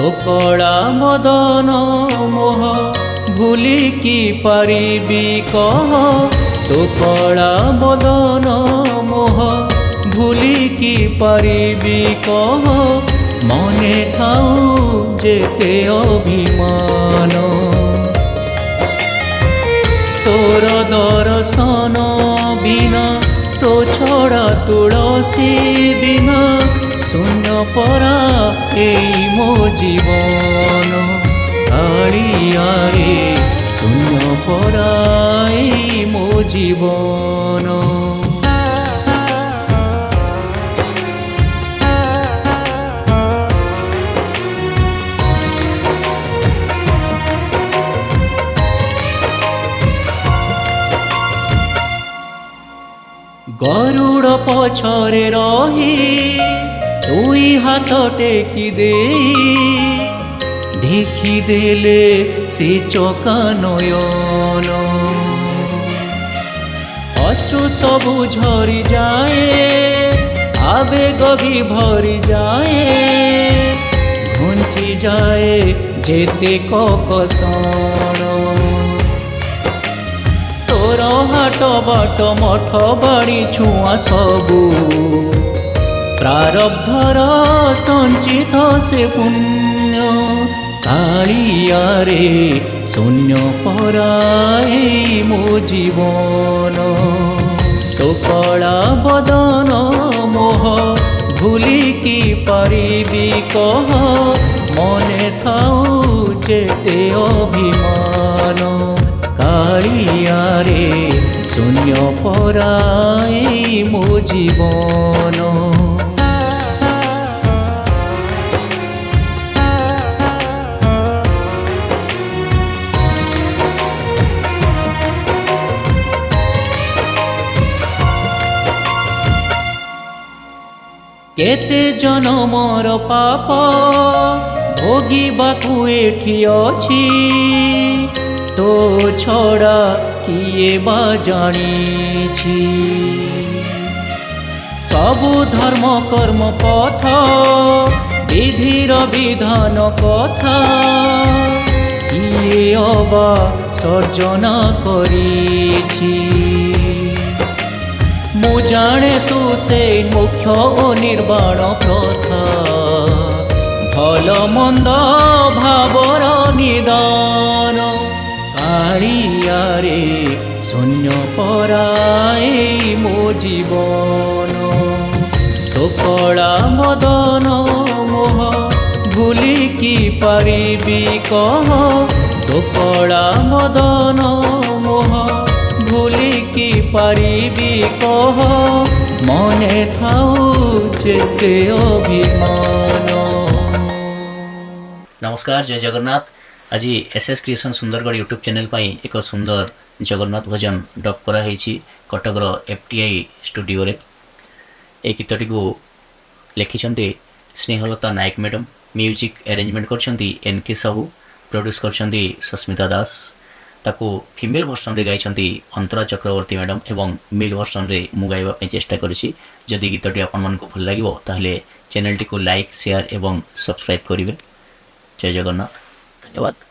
तो कला मदन मोह भूली की पारिबी कह तो कला मदन मोह भूली की पारिबी कह मने थाऊ जेते अभिमान तोर दर्शन बिना तो छड़ा तुलसी बिना शून्य परा एई मो जीवन कालिया रे शून्य परा एई मो जीवन। गरुड़ पछरे रही दुई हाथ टेकी दे देखी देले से चका नयन अश्रु सबु झरी जाए आवेग भी भरी जाए घुंची जाए जेते ककसण तोर हाट बाट मठ बाड़ी छुआ सबू प्रारब्धर संचित से पुण्य कालिया रे शून्य पराई मो जीवन तो कला बदन मोह भूली की पारिबी कह मने थाऊ जेते अभिमान कालिया रे शून्य पराई मो जीवन। केते जनमर पाप भोगिबाकु एठी अछि तो छड़ा किए बा जानी सबु धर्म कर्म पथ विधिर विधान कथा किए अबा सर्जना करी मु जाने तू से मुख्य ओ निर्वाण प्रथा भल मंद भावर निदान कालिया रे शून्य पराई मो जीवन तो कला मदन मोह भूली की पारिबी कह तो कला मदन मोह भूली की पारिबी कह मने थाऊ जेते अभिमान। नमस्कार, जय जगन्नाथ। आज SS creation Sundargarh YouTube channel पर एक सुंदर जगन्नाथ भजन डब कराई कटकर एफटीआई स्टूडियो रे। ए गीतटी को लिखिं Snehalata Nayak madam, music arrangement करछंती एनके साहू, प्रोड्यूस करछंती सस्मिता दास। ताको फीमेल वर्सन रे गाइछंती अंतरा चक्रवर्ती मैडम एवं मेल वर्सन रे मु गाइबा पे चेष्टा करिछि। जदि गीतटी आपन मन को भल लागिवो ताहले चैनल टी को लाइक शेयर एवं सब्सक्राइब करिवे। जय जगन्नाथ, धन्यवाद।